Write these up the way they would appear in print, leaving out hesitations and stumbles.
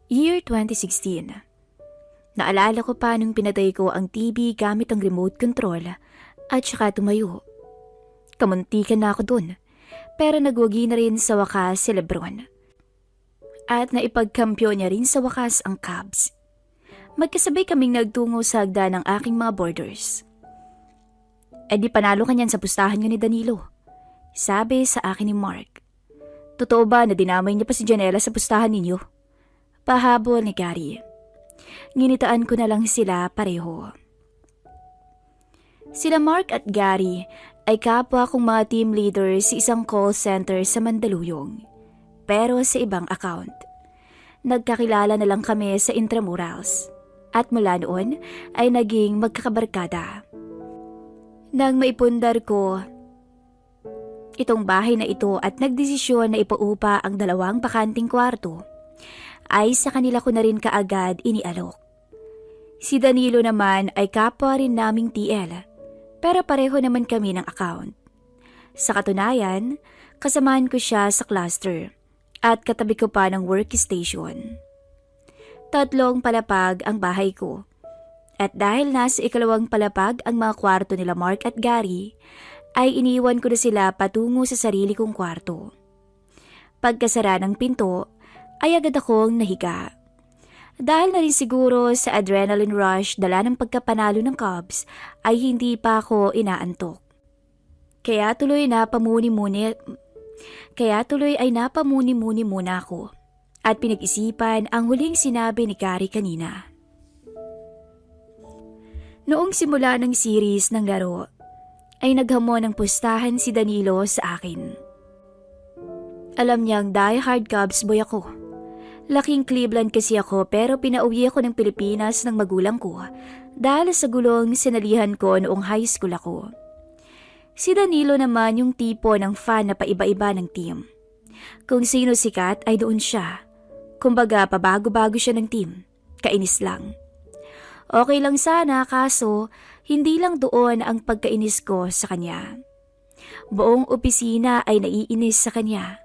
Year 2016. Naalala ko pa nung pinatay ko ang TV gamit ang remote control at saka tumayo. Kamuntikan na ako dun, pero nagwagi na rin sa wakas si Lebron. At naipagkampiyon niya rin sa wakas ang Cavs. Magkasabay kaming nagtungo sa hagda ng aking mga borders. E di panalo ka niyan sa pustahan niyo ni Danilo, sabi sa akin ni Mark. Totoo ba na dinamay niya pa si Janela sa pustahan ninyo? Pahabol ni Gary. Nginitaan ko na lang sila pareho. Sila Mark at Gary ay kapwa kong mga team leaders sa isang call center sa Mandaluyong, pero sa ibang account. Nagkakilala na lang kami sa intramurals at mula noon ay naging magkakabarkada. Nang maipundar ko itong bahay na ito at nagdesisyon na ipaupa ang 2 bakanting kwarto, ay sa kanila ko na rin kaagad inialok. Si Danilo naman ay kapwa rin naming TL, pero pareho naman kami ng account. Sa katunayan, kasamahan ko siya sa cluster at katabi ko pa ng workstation. 3 palapag ang bahay ko. At dahil nasa 2 palapag ang mga kwarto nila Mark at Gary, ay iniwan ko na sila patungo sa sarili kong kwarto. Pagkasara ng pinto, ay agad akong nahiga. Dahil na rin siguro sa adrenaline rush dala ng pagkapanalo ng Cubs, ay hindi pa ako inaantok. Kaya tuloy ay napamuni-muni muna ako at pinag-isipan ang huling sinabi ni Gary kanina. Noong simula ng series ng laro, ay naghamon ng pustahan si Danilo sa akin. Alam niyang die-hard Cubs boy ako. Laking Cleveland kasi ako pero pinauwi ako ng Pilipinas ng magulang ko dahil sa gulong sinalihan ko noong high school ako. Si Danilo naman yung tipo ng fan na paiba-iba ng team. Kung sino sikat ay doon siya. Kumbaga pabago-bago siya ng team. Kainis lang. Okay lang sana kaso hindi lang doon ang pagkainis ko sa kanya. Buong opisina ay naiinis sa kanya.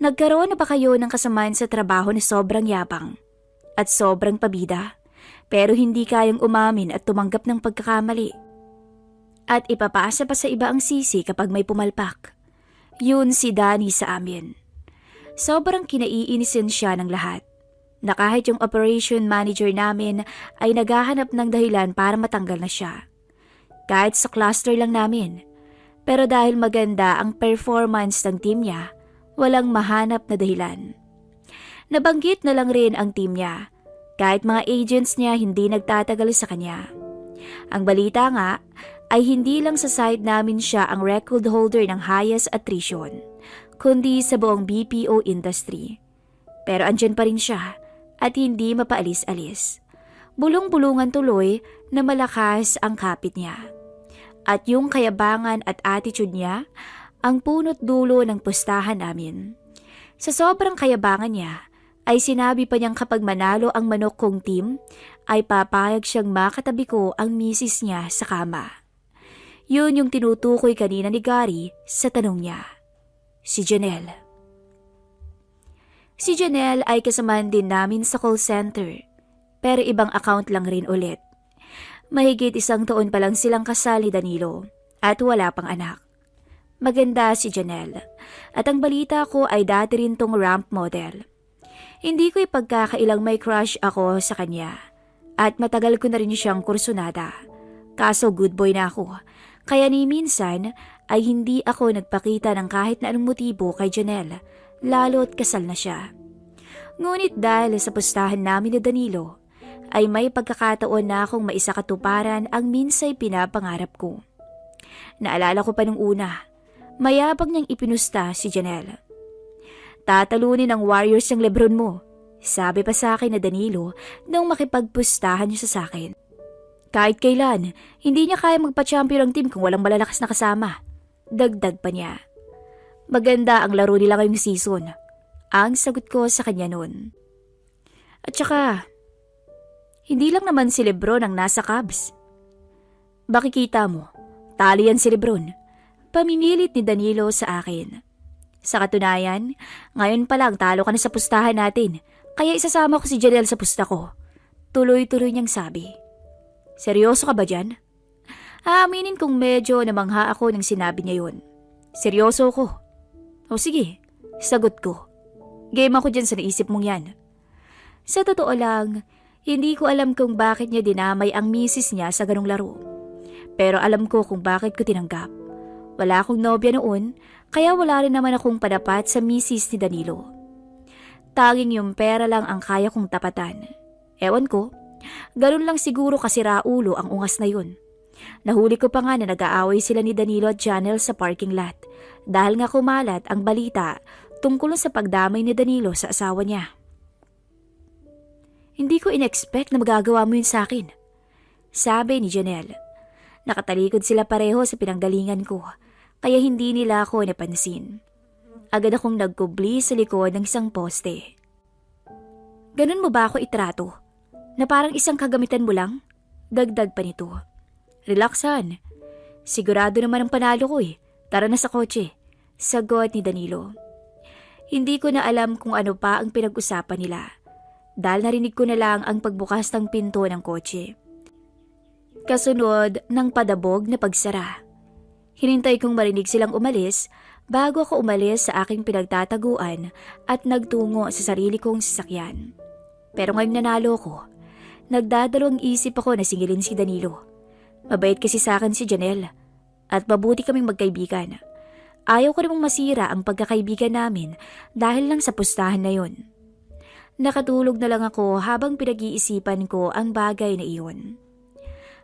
Nagkaroon na ba kayo ng kasamaan sa trabaho na sobrang yabang at sobrang pabida pero hindi kayang umamin at tumanggap ng pagkakamali? At ipapasa pa sa iba ang sisi kapag may pumalpak. Yun si Danny sa amin. Sobrang kinaiinisin siya ng lahat. Na kahit yung operation manager namin ay naghahanap ng dahilan para matanggal na siya. Kahit sa cluster lang namin. Pero dahil maganda ang performance ng team niya, walang mahanap na dahilan. Nabanggit na lang rin ang team niya. Kahit mga agents niya hindi nagtatagal sa kanya. Ang balita nga ay hindi lang sa side namin siya ang record holder ng highest attrition, kundi sa buong BPO industry. Pero andyan pa rin siya at hindi mapaalis-alis. Bulong-bulungan tuloy na malakas ang kapit niya. At yung kayabangan at attitude niya ang punot dulo ng pustahan namin. Sa sobrang kayabangan niya, ay sinabi pa niyang kapag manalo ang manok kong team, ay papayag siyang makatabi ko ang misis niya sa kama. Yun yung tinutukoy kanina ni Gary sa tanong niya. Si Janelle. Si Janelle ay kasamahan din namin sa call center, pero ibang account lang rin ulit. Mahigit 1 taon pa lang silang kasal ni Danilo at wala pang anak. Maganda si Janelle at ang balita ko ay dati rin tong ramp model. Hindi ko ipagkakailang may crush ako sa kanya at matagal ko na rin siyang kursunada. Kaso good boy na ako, kaya ni minsan ay hindi ako nagpakita ng kahit na anong motibo kay Janelle, lalo't kasal na siya. Ngunit dahil sa pustahan namin ni Danilo, ay may pagkakataon na akong maisakatuparan ang minsay pinapangarap ko. Naalala ko pa nung una, mayabang niyang ipinusta si Janelle. Tatalunin ang Warriors ng Lebron mo, sabi pa sa akin na Danilo nang makipagpustahan niya sa akin. Kahit kailan, hindi niya kaya magpa-champion ang team kung walang malalakas na kasama. Dagdag pa niya. Maganda ang laro nila ngayong season. Ang sagot ko sa kanya noon. At saka, hindi lang naman si Lebron ang nasa Cubs. Bakikita mo, tali yan si Lebron. Pamimilit ni Danilo sa akin. Sa katunayan, ngayon pa lang talo ka na sa pustahan natin, Kaya isasama ko si Janelle sa pusta ko. Tuloy-tuloy niyang sabi. Seryoso ka ba dyan? Aaminin kong medyo namangha ako nang sinabi niya yun. Seryoso ko. O sige, sagot ko. Game ako dyan sa naisip mong yan. Sa totoo lang, hindi ko alam kung bakit niya dinamay ang misis niya sa ganong laro. Pero alam ko kung bakit ko tinanggap. Wala akong nobya noon, kaya wala rin naman akong padapat sa misis ni Danilo. Tanging yung pera lang ang kaya kong tapatan. Ewan ko, ganun lang siguro kasi raulo ang ungas na yun. Nahuli ko pa nga na nag-aaway sila ni Danilo at Janelle sa parking lot dahil nga kumalat ang balita tungkol sa pagdamay ni Danilo sa asawa niya. Hindi ko in-expect na magagawa mo yun sa akin, sabi ni Janelle. Nakatalikod sila pareho sa pinanggalingan ko, kaya hindi nila ako napansin. Agad akong nagkubli sa likod ng isang poste. Ganun mo ba ako itrato? Na parang isang kagamitan mo lang? Dagdag pa nito. Relaxan. Sigurado naman ang panalo ko eh. Tara na sa kotse. Sagot ni Danilo. Hindi ko na alam kung ano pa ang pinag-usapan nila. Dahil narinig ko na lang ang pagbukas ng pinto ng kotse. Kasunod ng padabog na pagsara. Hinintay kong marinig silang umalis bago ako umalis sa aking pinagtataguan at nagtungo sa sarili kong sasakyan. Pero ngayong nanalo ko, nagdadalawang isip ako na singilin si Danilo. Mabait kasi sa akin si Janelle at mabuti kaming magkaibigan. Ayaw ko namang masira ang pagkakaibigan namin dahil lang sa pustahan na yun. Nakatulog na lang ako habang pinag-iisipan ko ang bagay na iyon.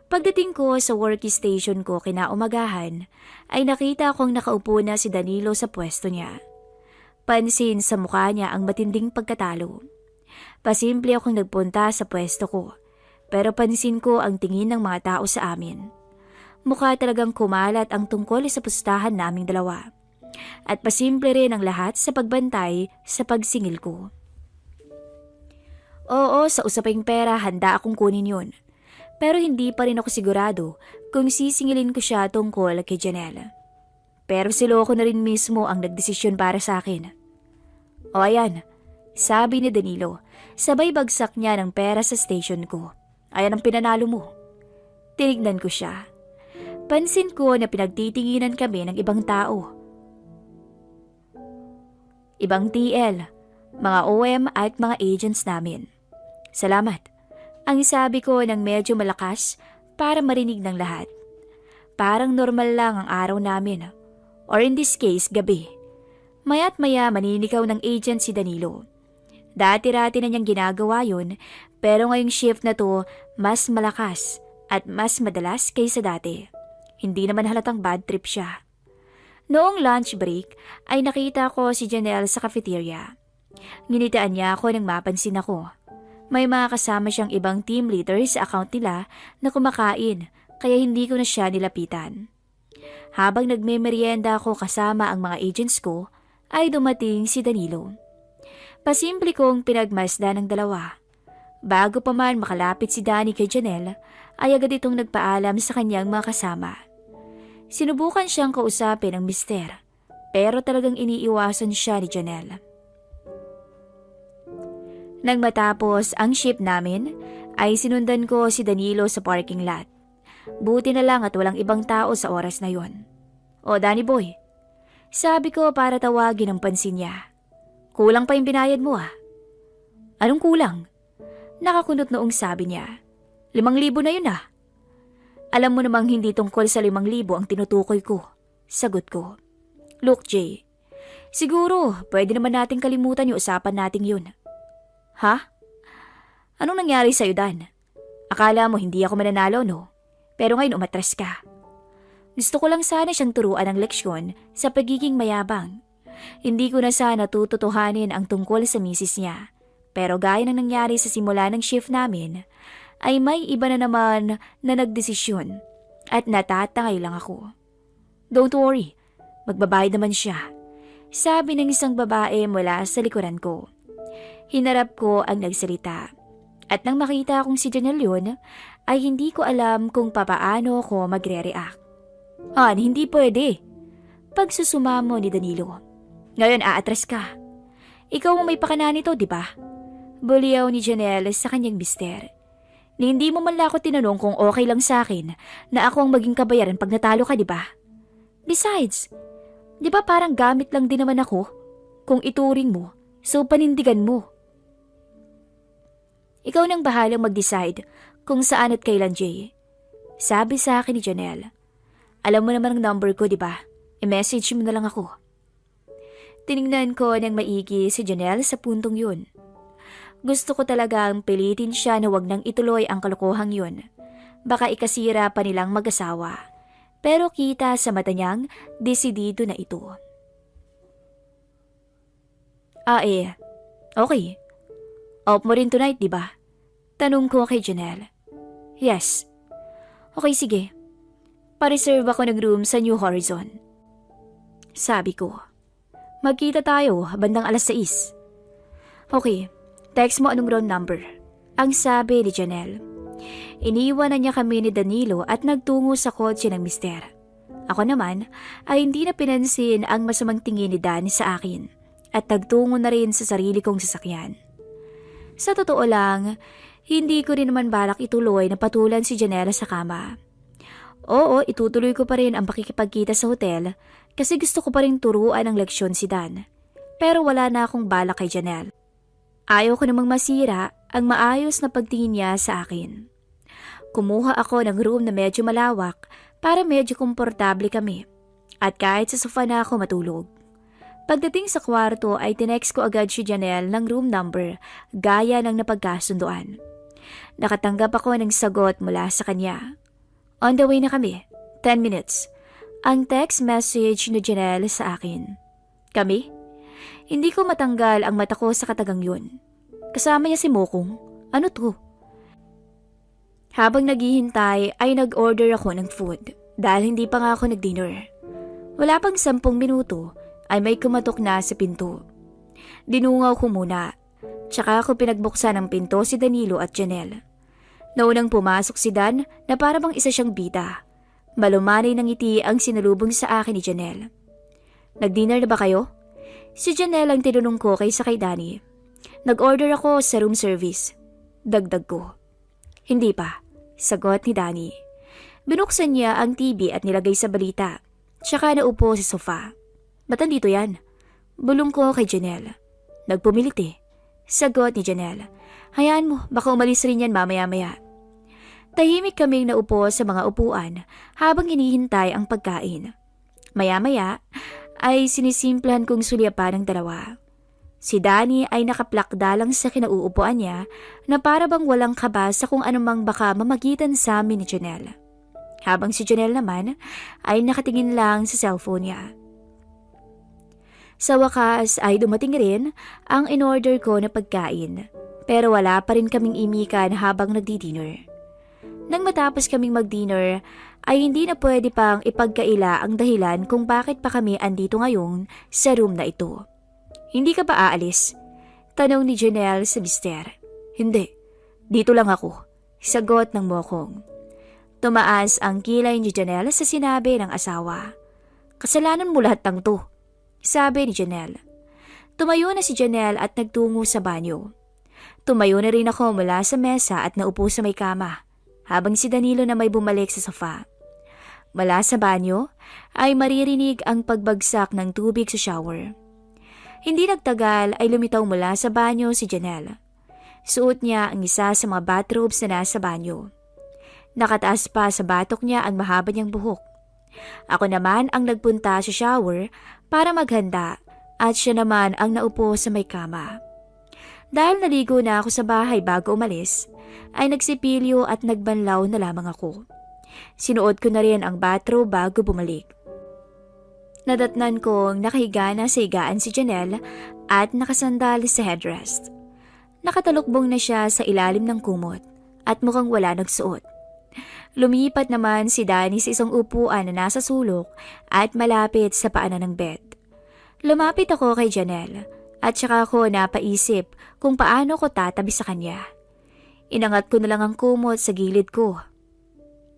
Pagdating ko sa workstation ko kinaumagahan, ay nakita kong nakaupo na si Danilo sa pwesto niya. Pansin sa mukha niya ang matinding pagkatalo. Pasimple akong nagpunta sa pwesto ko, pero pansin ko ang tingin ng mga tao sa amin. Mukha talagang kumalat ang tungkol sa pustahan naming dalawa. At pasimple rin ang lahat sa pagbantay sa pagsingil ko. Oo, sa usaping pera handa akong kunin yun. Pero hindi pa rin ako sigurado kung sisingilin ko siya tungkol kay Janelle. Pero si Loco na rin mismo ang nagdesisyon para sa akin. O ayan, sabi ni Danilo, sabay bagsak niya ng pera sa station ko. Ayan ang pinanalo mo. Tinignan ko siya. Pansin ko na pinagtitinginan kami ng ibang tao. Ibang TL, mga OM at mga agents namin. Salamat. Ang sabi ko ng medyo malakas para marinig ng lahat. Parang normal lang ang araw namin. Or in this case, gabi. Maya't maya maninikaw ng agent si Danilo. Dati-rati na niyang ginagawa yun, pero ngayong shift na to, mas malakas at mas madalas kaysa dati. Hindi naman halatang bad trip siya. Noong lunch break, ay nakita ko si Janelle sa cafeteria. Nginitaan niya ako nang mapansin ako. May mga kasama siyang ibang team leader sa account nila na kumakain, kaya hindi ko na siya nilapitan. Habang nagmemeryenda ako kasama ang mga agents ko, ay dumating si Danilo. Pasimple kong pinagmasda ng dalawa. Bago pa man makalapit si Danny kay Janelle, ay agad itong nagpaalam sa kanyang mga kasama. Sinubukan siyang kausapin ng mister, pero talagang iniiwasan siya ni Janelle. Nang matapos ang shift namin, ay sinundan ko si Danilo sa parking lot. Buti na lang at walang ibang tao sa oras na yon. O Danny boy, sabi ko para tawagin ang pansin niya. Kulang pa yung binayad mo ah. Anong kulang? Nakakunot noong sabi niya. 5,000 na yun ah. Alam mo namang hindi tungkol sa 5,000 ang tinutukoy ko. Sagot ko. Look Jay, siguro pwede naman nating kalimutan yung usapan nating yun. Ha? Anong nangyari sa'yo, Dan? Akala mo hindi ako mananalo, no? Pero ngayon umatras ka. Gusto ko lang sana siyang turuan ng leksyon sa pagiging mayabang. Hindi ko na sana tututuhanin ang tungkol sa misis niya. Pero gaya ng nangyari sa simula ng shift namin, ay may iba na naman na nagdesisyon at natatangay lang ako. Don't worry, magbabayad naman siya. Sabi ng isang babae mula sa likuran ko. Hinarap ko ang nagsalita. At nang makita kong si Janelle yun, ay hindi ko alam kung papaano ako magre-react. Han, hindi pwede. Pagsusumamo ni Danilo. Ngayon aatras ka. Ikaw ang may pakana nito, di ba? Buliyaw ni Janelle sa kanyang mister. Ni hindi mo man lang ako tinanong kung okay lang sa akin na ako ang maging kabayaran pag natalo ka, di ba? Besides, di ba parang gamit lang din naman ako kung ituring mo, so panindigan mo. Ikaw nang bahalang mag-decide kung saan at kailan, Jay. Sabi sa akin ni Janelle. Alam mo naman ang number ko, di ba? I-message mo na lang ako. Tiningnan ko ng maigi si Janelle sa puntong yun. Gusto ko talagang pilitin siya na wag nang ituloy ang kalokohang yun. Baka ikasira pa nilang mag-asawa. Pero kita sa mata niyang desidido na ito. Okay. Off mo rin tonight, di ba? Tanong ko kay Janelle. Yes. Okay, sige. Pa-reserve ako ng room sa New Horizon. Sabi ko. Magkita tayo bandang 6:00. Okay. Text mo anong room number. Ang sabi ni Janelle. Iniwan na niya kami ni Danilo at nagtungo sa kotse ng mister. Ako naman ay hindi na pinansin ang masamang tingin ni Dan sa akin at nagtungo na rin sa sarili kong sasakyan. Sa totoo lang, hindi ko rin naman balak ituloy na patulan si Janelle sa kama. Oo, itutuloy ko pa rin ang pakikipagkita sa hotel kasi gusto ko pa rin turuan ng leksyon si Dan. Pero wala na akong balak kay Janelle. Ayaw ko namang masira ang maayos na pagtingin niya sa akin. Kumuha ako ng room na medyo malawak para medyo komportable kami at kahit sa sofa na ako matulog. Pagdating sa kwarto ay tinext ko agad si Janelle ng room number gaya ng napagkasunduan. Nakatanggap ako ng sagot mula sa kanya. On the way na kami, 10 minutes. Ang text message ni Janelle sa akin. Kami? Hindi ko matanggal ang mata ko sa katagang yun. Kasama niya si Mokong. Ano to? Habang naghihintay ay nag-order ako ng food dahil hindi pa nga ako nag-dinner. Wala pang 10 minuto ay may kumatok na sa pinto. Dinungaw ko muna. Tsaka ako pinagbuksan ng pinto si Danilo at Janelle. Naunang pumasok si Dan na para bang isa siyang bida. Malumanay ng ngiti ang sinalubong sa akin ni Janelle. Nag-dinner na ba kayo? Si Janelle ang tinanong ko kaysa kay Danny. Nag-order ako sa room service. Dagdag ko. Hindi pa, sagot ni Danny. Binuksan niya ang TV at nilagay sa balita. Tsaka naupo sa sofa. Ba't andito yan? Bulong ko kay Janelle. Nagpumilit eh. Sagot ni Janelle. Hayaan mo, baka umalis rin yan mamaya-maya. Tahimik kaming naupo sa mga upuan habang hinihintay ang pagkain. Maya-maya ay sinisimplahan kong sulyapan ng dalawa. Si Danny ay nakaplakda lang sa kinauupuan niya na para bang walang kaba sa kung anumang baka mamagitan sa amin ni Janelle. Habang si Janelle naman ay nakatingin lang sa cellphone niya. Sa wakas ay dumating rin ang in-order ko na pagkain pero wala pa rin kaming imikan habang nagdi-dinner. Nang matapos kaming mag-dinner ay hindi na pwede pang ipagkaila ang dahilan kung bakit pa kami andito ngayon sa room na ito. Hindi ka ba aalis? Tanong ni Janelle sa mister. Hindi, dito lang ako. Sagot ng Mokong. Tumaas ang kilay ni Janelle sa sinabi ng asawa. Kasalanan mo lahat ng to, sabi ni Janelle. Tumayo na si Janelle at nagtungo sa banyo. Tumayo na rin ako mula sa mesa at naupo sa may kama, habang si Danilo na may bumalik sa sofa. Mula sa banyo ay maririnig ang pagbagsak ng tubig sa shower. Hindi nagtagal ay lumitaw mula sa banyo si Janelle. Suot niya ang isa sa mga bathrobes na nasa banyo. Nakataas pa sa batok niya ang mahaba niyang buhok. Ako naman ang nagpunta sa shower para maghanda at siya naman ang naupo sa may kama. Dahil naligo na ako sa bahay bago umalis, ay nagsipilyo at nagbanlaw na lamang ako. Sinuot ko na rin ang bathrobe bago bumalik. Nadatnan kong nakahiga na sa higaan si Janelle at nakasandal sa headrest. Nakatalukbong na siya sa ilalim ng kumot at mukhang wala nagsuot. Lumipat naman si Danny sa isang upuan na nasa sulok at malapit sa paanan ng bed. Lumapit ako kay Janelle at saka ako napaisip kung paano ko tatabi sa kanya. Inangat ko na lang ang kumot sa gilid ko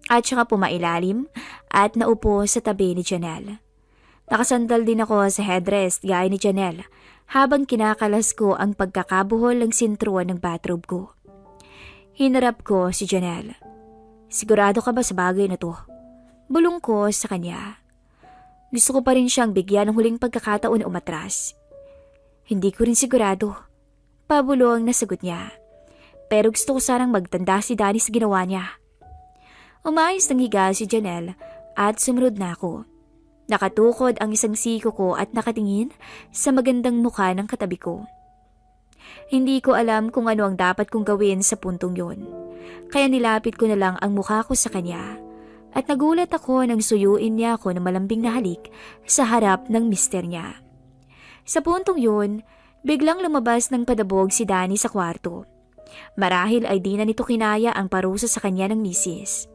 at saka pumailalim at naupo sa tabi ni Janelle. Nakasandal din ako sa headrest gaya ni Janelle habang kinakalas ko ang pagkakabuhol ng sintruan ng bathrobe ko. Hinarap ko si Janelle. Sigurado ka ba sa bagay na to? Bulong ko sa kanya. Gusto ko pa rin siyang bigyan ng huling pagkakataon na umatras. Hindi ko rin sigurado. Pabulong na sagot niya. Pero gusto ko sanang magtanda si Danny sa ginawa niya. Umayos ng higa si Janelle at sumunod na ako. Nakatukod ang isang siko ko at nakatingin sa magandang mukha ng katabi ko. Hindi ko alam kung ano ang dapat kong gawin sa puntong yun. Kaya nilapit ko na lang ang mukha ko sa kanya at nagulat ako nang suyuin niya ako ng malambing na halik sa harap ng mister niya. Sa puntong yun, biglang lumabas ng padabog si Danny sa kwarto. Marahil ay di na nito kinaya ang parusa sa kanya ng misis.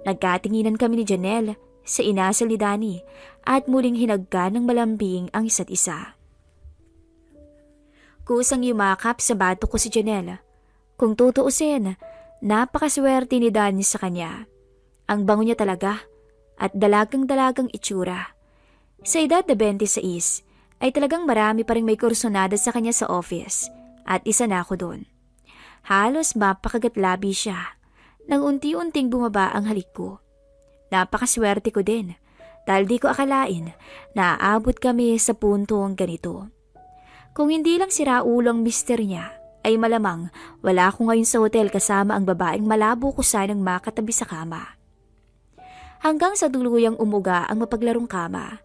Nagkatinginan kami ni Janelle sa inasal ni Danny at muling hinagka ng malambing ang isa't isa. Kusang yumakap sa batok ko si Janelle. Kung tutuusin, napakaswerte ni Danny sa kanya. Ang bango niya talaga at dalagang-dalagang itsura. Sa edad na 26, ay talagang marami pa rin may kursonada sa kanya sa office at isa na ako doon. Halos mapakagatlabi siya nang unti-unting bumaba ang halik ko. Napakaswerte ko din dahil di ko akalain na aabot kami sa puntong ganito. Kung hindi lang sira ulong mister niya, ay malamang wala ko ngayon sa hotel kasama ang babaeng malabo ko sanang makatabi sa kama. Hanggang sa tuluyang umuga ang mapaglarong kama,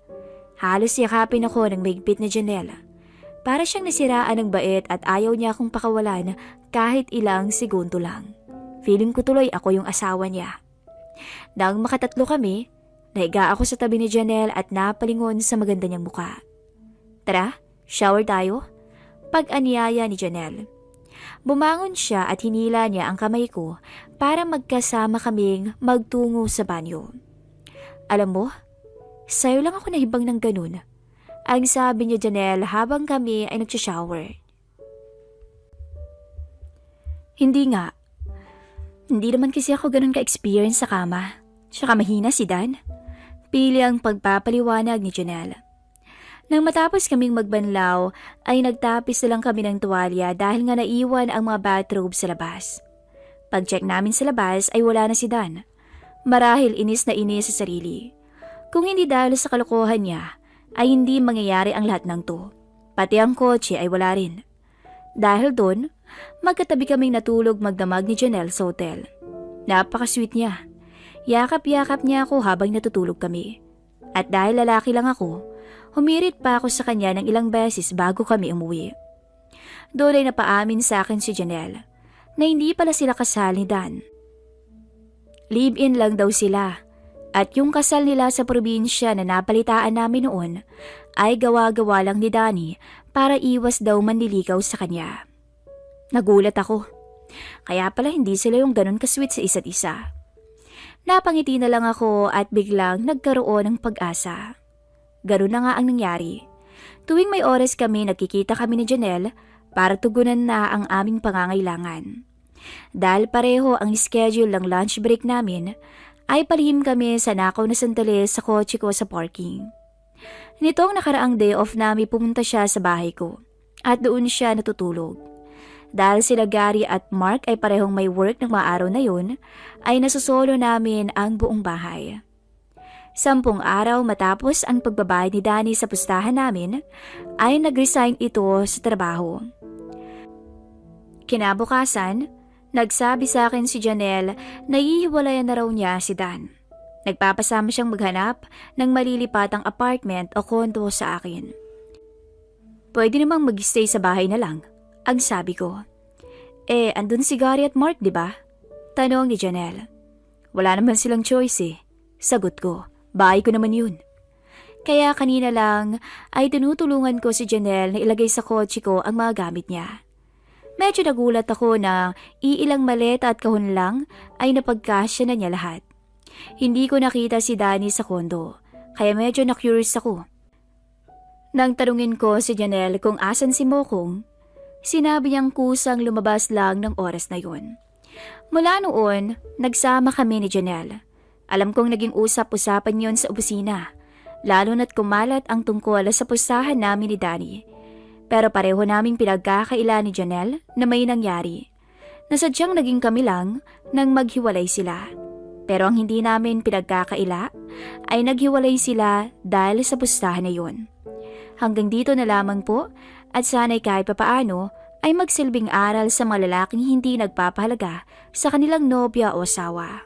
halos yakapin ako ng mahigpit na Janelle. Para siyang nasiraan ng bait at ayaw niya akong pakawalan kahit ilang segundo lang. Feeling ko tuloy ako yung asawa niya. Nang makatatlo kami, nahiga ako sa tabi ni Janelle at napalingon sa maganda niyang mukha. Tara, shower tayo? Pag-anyaya ni Janelle. Bumangon siya at hinila niya ang kamay ko para magkasama kaming magtungo sa banyo. Alam mo, sa'yo lang ako nahibang ng ganun. Ang sabi niya Janelle habang kami ay nagsha-shower. Hindi nga. Hindi naman kasi ako ganun ka-experience sa kama. Tsaka mahina si Dan. Pili ang pagpapaliwanag ni Janelle. Nang matapos kaming magbanlaw, ay nagtapis na lang kami ng tuwalya dahil nga naiwan ang mga bathrobe sa labas. Pag-check namin sa labas ay wala na si Dan. Marahil inis na inis sa sarili. Kung hindi dahil sa kalokohan niya, ay hindi mangyayari ang lahat ng to. Pati ang kotse ay wala rin. Dahil doon, magkatabi kaming natulog magdamag ni Janelle sa hotel. Napaka-sweet niya. Yakap-yakap niya ako habang natutulog kami. At dahil lalaki lang ako, humirit pa ako sa kanya ng ilang beses bago kami umuwi. Doon ay napaamin sa akin si Janelle na hindi pala sila kasal ni Dan. Live-in lang daw sila. At yung kasal nila sa probinsya na napalitaan namin noon ay gawa-gawa lang ni Danny para iwas daw manliligaw sa kanya. Nagulat ako. Kaya pala hindi sila yung ganun kasweet sa isa't isa. Napangiti na lang ako at biglang nagkaroon ng pag-asa. Ganun na nga ang nangyari. Tuwing may oras kami nagkikita kami ni Janelle para tugunan na ang aming pangangailangan. Dahil pareho ang schedule ng lunch break namin, ay palihim kami sa nakaw na sandali sa kotse ko sa parking. Nitong nakaraang day off namin pumunta siya sa bahay ko at doon siya natutulog. Dahil sila Gary at Mark ay parehong may work ng mga araw na yun, ay nasusolo namin ang buong bahay. 10 araw matapos ang pagbabayad ni Danny sa pustahan namin, ay nag-resign ito sa trabaho. Kinabukasan, nagsabi sa akin si Janelle na ihiwalayan na raw niya si Dan. Nagpapasama siyang maghanap ng malilipatang apartment o kondo sa akin. Pwede namang mag-stay sa bahay na lang, ang sabi ko. Andun si Gary at Mark, di ba? Tanong ni Janelle. Wala naman silang choice eh. Sagot ko, bahay ko naman yun. Kaya kanina lang ay tinutulungan ko si Janelle na ilagay sa kotse ko ang mga gamit niya. Medyo nagulat ako na iilang maleta at kahon lang ay napagkasya na niya lahat. Hindi ko nakita si Danny sa kondo, kaya medyo na-curious ako. Nang tanungin ko si Janelle kung asan si Mokong, sinabi niyang kusang lumabas lang ng oras na yun. Mula noon, nagsama kami ni Janelle. Alam kong naging usap-usapan yon sa opisina, lalo na't kumalat ang tungkol sa pustahan namin ni Danny. Pero pareho naming pinagkakaila ni Janelle na may nangyari. Nasadyang naging kami lang nang maghiwalay sila. Pero ang hindi namin pinagkakaila ay naghiwalay sila dahil sa pustahan na yun. Hanggang dito na lamang po at sana'y kahit papaano ay magsilbing aral sa mga lalaking hindi nagpapahalaga sa kanilang nobya o asawa.